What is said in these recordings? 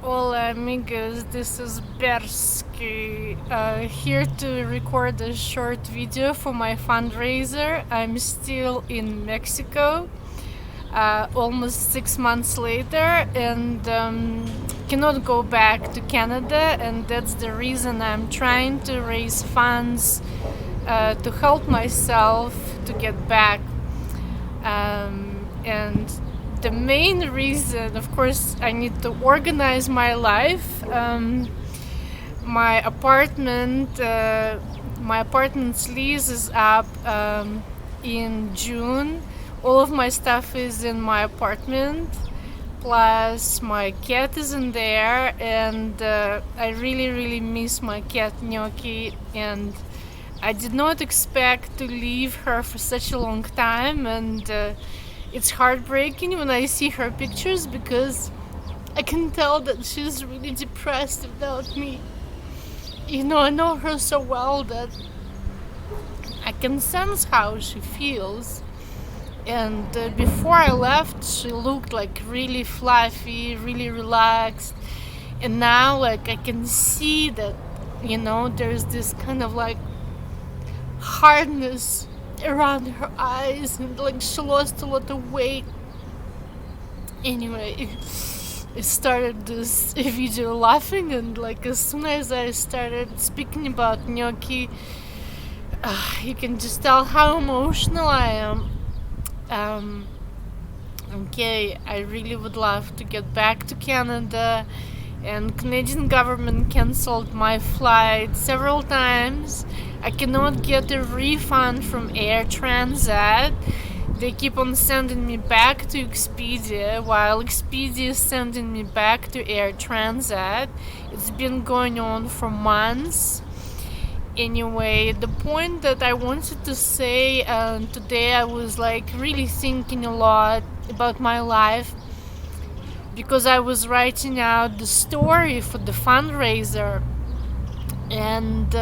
Hola amigos, this is Bearsky, here to record a short video for my fundraiser. I'm still in Mexico, almost 6 months later, and cannot go back to Canada, and that's the reason I'm trying to raise funds to help myself to get back. And the main reason, of course, I need to organize my life. My apartment's lease is up in June. All of my stuff is in my apartment, plus my cat is in there, and I really miss my cat Gnocchi, and I did not expect to leave her for such a long time, and it's heartbreaking when I see her pictures because I can tell that she's really depressed without me. I know her so well that I can sense how she feels. And before I left, she looked like really fluffy, really relaxed. And now, like, I can see that, there's this kind of like hardness around her eyes, and like she lost a lot of weight. Anyway, I started this video laughing, and like as soon as I started speaking about Gnocchi, you can just tell how emotional I am. Okay, I really would love to get back to Canada, and Canadian government cancelled my flight several times. I cannot get a refund from Air Transat. They keep on sending me back to Expedia, while Expedia is sending me back to Air Transat. It's been going on for months. Anyway, the point that I wanted to say today, I was like really thinking a lot about my life, because I was writing out the story for the fundraiser, and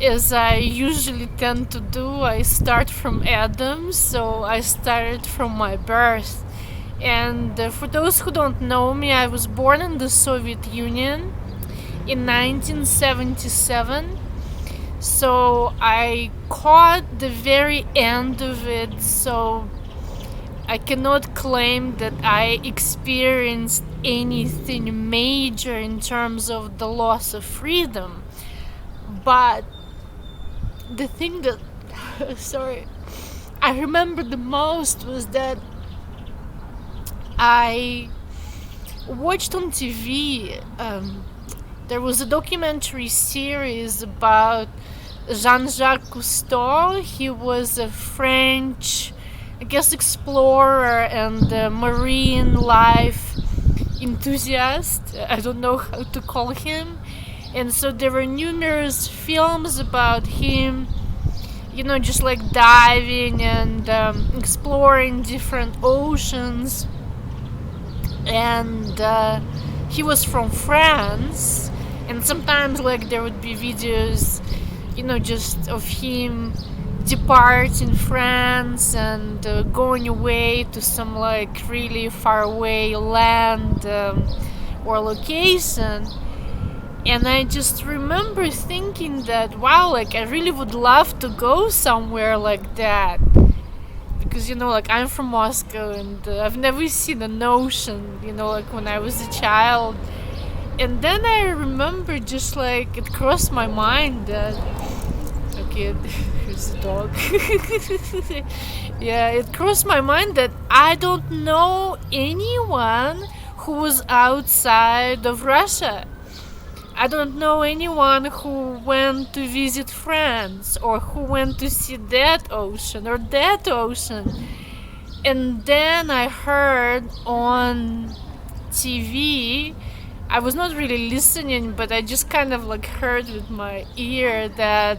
as I usually tend to do, I start from Adam, so I started from my birth. And for those who don't know me, I was born in the Soviet Union in 1977, so I caught the very end of it, so I cannot claim that I experienced anything major in terms of the loss of freedom. But the thing that I remember the most was that I watched on TV, there was a documentary series about Jean-Jacques Cousteau. He was a French, I guess, explorer and marine life enthusiast. I don't know how to call him. And so there were numerous films about him, just like diving and exploring different oceans. And he was from France, and sometimes like there would be videos, just of him departing France and going away to some like really far away land or location. And I just remember thinking that, wow, like I really would love to go somewhere like that. Because, like I'm from Moscow, and I've never seen an ocean, like when I was a child. And then I remember just like it crossed my mind that, okay, here's the dog. Yeah, it crossed my mind that I don't know anyone who was outside of Russia. I don't know anyone who went to visit France, or who went to see that ocean or that ocean. And then I heard on TV, I was not really listening, but I just kind of like heard with my ear that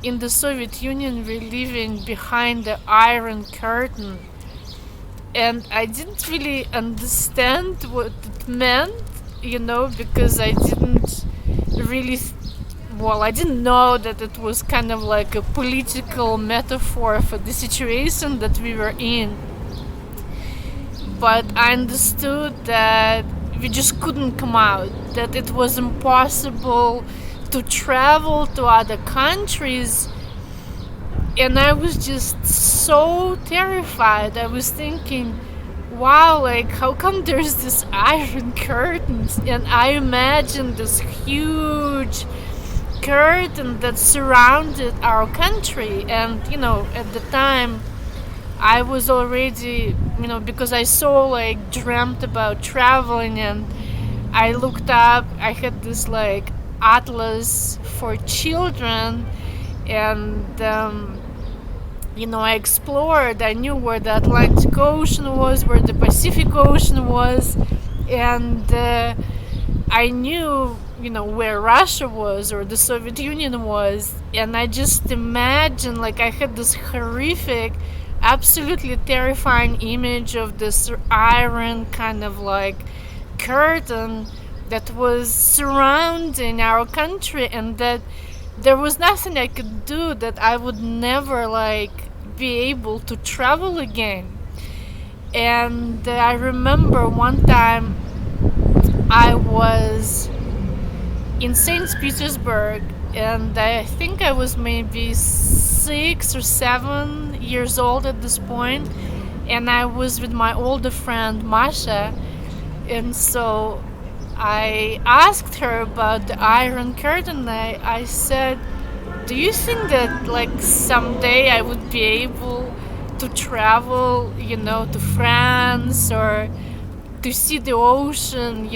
in the Soviet Union we're living behind the Iron Curtain. And I didn't really understand what it meant, because I didn't really, I didn't know that it was kind of like a political metaphor for the situation that we were in. but I understood that we just couldn't come out, that it was impossible to travel to other countries. And I was just so terrified. I was thinking, wow, like, how come there's this iron curtains? And I imagined this huge curtain that surrounded our country. And, at the time, I was already, because I so, like, dreamt about traveling, and I looked up, I had this, like, atlas for children, and I explored. I knew where the Atlantic Ocean was, where the Pacific Ocean was, and I knew, where Russia was or the Soviet Union was. And I just imagined, like, I had this horrific, absolutely terrifying image of this iron kind of like curtain that was surrounding our country, and that there was nothing I could do, that I would never like be able to travel again. And I remember one time I was in St. Petersburg, and I think I was maybe 6 or 7 years old at this point, and I was with my older friend Masha. And so I asked her about the Iron Curtain. I said, do you think that like someday I would be able to travel, to France or to see the ocean,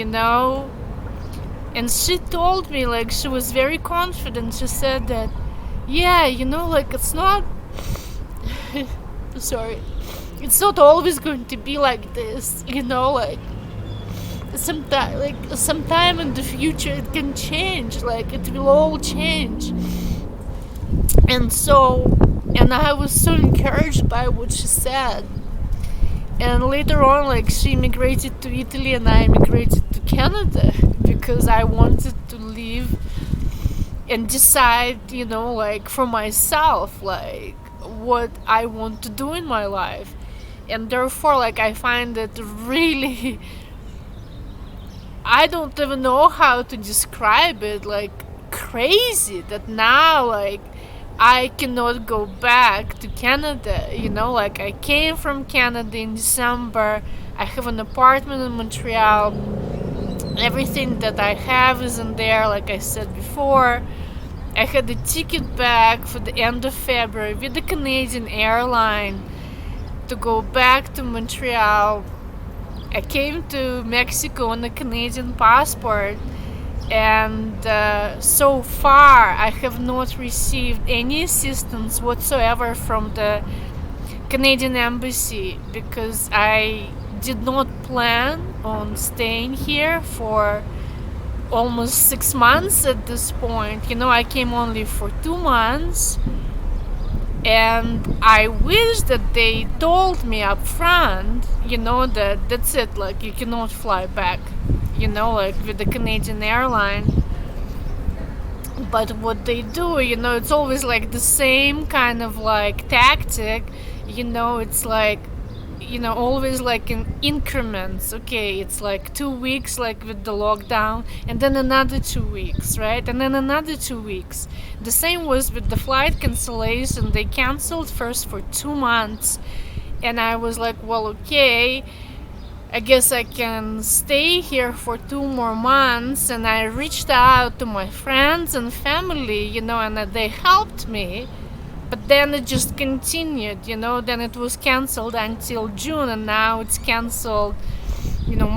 And she told me, like, she was very confident. She said that, yeah, like, it's not sorry, it's not always going to be like this, like sometime in the future it can change, like it will all change. And I was so encouraged by what she said. And later on, like, she immigrated to Italy and I immigrated to Canada because I wanted to live and decide, like, for myself, like, what I want to do in my life. And therefore, like, I find it really, I don't even know how to describe it, like, crazy that now, like, I cannot go back to Canada, like, I came from Canada in December. I have an apartment in Montreal. Everything that I have is in there, like I said before. I had a ticket back for the end of February with the Canadian Airline to go back to Montreal. I came to Mexico on a Canadian passport. And so far I have not received any assistance whatsoever from the Canadian Embassy, because I did not plan on staying here for almost 6 months at this point. I came only for 2 months, and I wish that they told me up front, that that's it, like, you cannot fly back, like with the Canadian Airline. But what they do, it's always like the same kind of like tactic, it's like, always like in increments. Okay, it's like 2 weeks, like with the lockdown, and then another 2 weeks, right? And then another 2 weeks. The same was with the flight cancellation. They canceled first for 2 months, and I was like, well, okay, I guess I can stay here for 2 more months. And I reached out to my friends and family, and they helped me. But then it just continued, then it was canceled until June, and now it's canceled.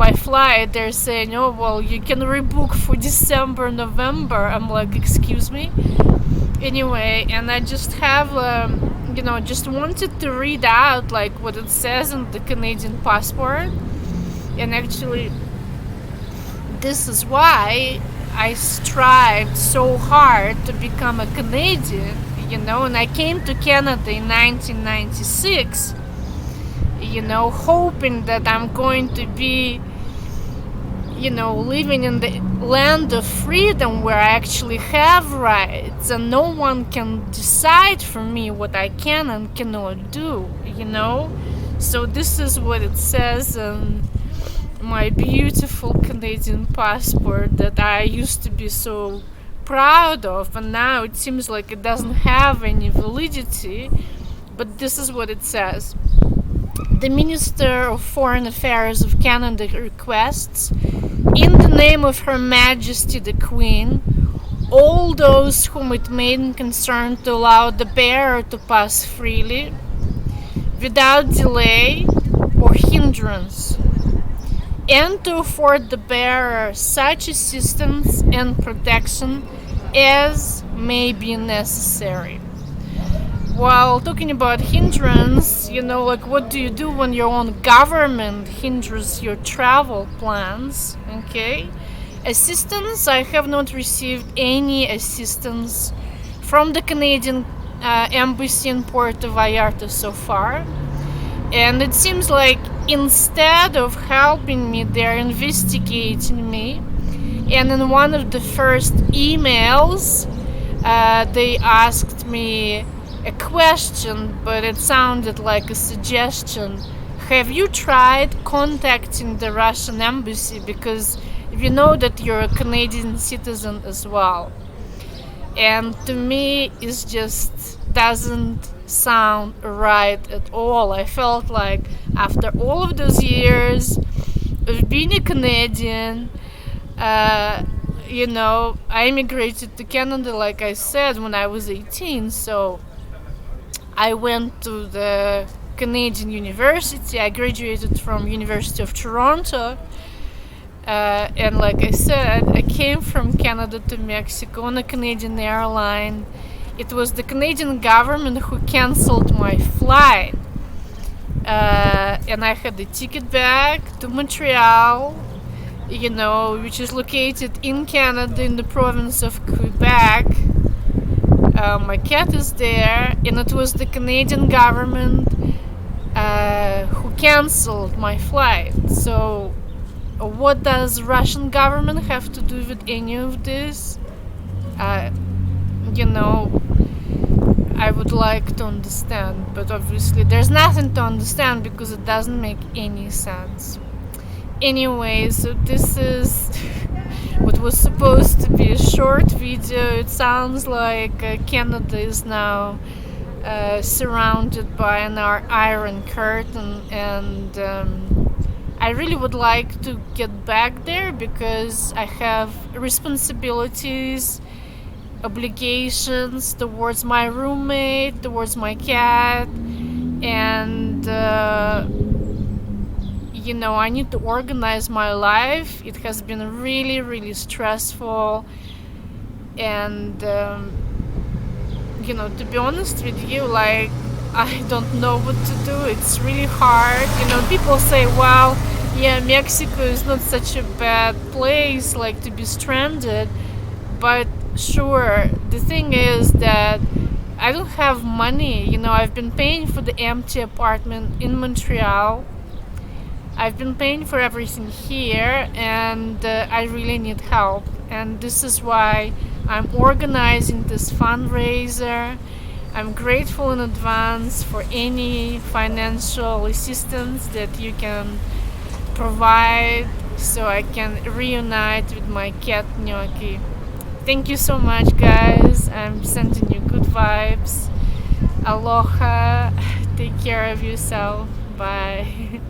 My flight, they're saying, oh, well, you can rebook for December, November. I'm like, excuse me? Anyway, and I just have, just wanted to read out, like, what it says in the Canadian passport. And actually, this is why I strived so hard to become a Canadian, and I came to Canada in 1996, hoping that I'm going to be, living in the land of freedom where I actually have rights and no one can decide for me what I can and cannot do, So this is what it says on my beautiful Canadian passport that I used to be so proud of, and now it seems like it doesn't have any validity, but this is what it says. The Minister of Foreign Affairs of Canada requests, in the name of Her Majesty the Queen, all those whom it may concern to allow the bearer to pass freely, without delay or hindrance, and to afford the bearer such assistance and protection as may be necessary. While talking about hindrance, like what do you do when your own government hinders your travel plans? Okay. Assistance, I have not received any assistance from the Canadian Embassy in Puerto Vallarta so far. And it seems like instead of helping me, they're investigating me. And in one of the first emails, they asked me a question, but it sounded like a suggestion. Have you tried contacting the Russian embassy? Because you know that you're a Canadian citizen as well. And to me, it just doesn't sound right at all. I felt like after all of those years of being a Canadian, I immigrated to Canada, like I said, when I was 18. So I went to the Canadian University. I graduated from University of Toronto. And like I said, I came from Canada to Mexico on a Canadian Airline. It was the Canadian government who cancelled my flight. And I had the ticket back to Montreal, which is located in Canada in the province of Quebec. My cat is there, and it was the Canadian government who cancelled my flight. So what does Russian government have to do with any of this? I would like to understand, but obviously there's nothing to understand because it doesn't make any sense. Anyway, so this is what was supposed to be a short video. It sounds like Canada is now surrounded by an iron curtain, and I really would like to get back there because I have responsibilities, obligations towards my roommate, towards my cat, and I need to organize my life. It has been really, really stressful, and to be honest with you, like, I don't know what to do. It's really hard. People say, well, yeah, Mexico is not such a bad place, like, to be stranded, but sure, the thing is that I don't have money. I've been paying for the empty apartment in Montreal. I've been paying for everything here, and I really need help. And this is why I'm organizing this fundraiser. I'm grateful in advance for any financial assistance that you can provide so I can reunite with my cat Gnocchi. Thank you so much, guys. I'm sending you good vibes. Aloha. Take care of yourself. Bye.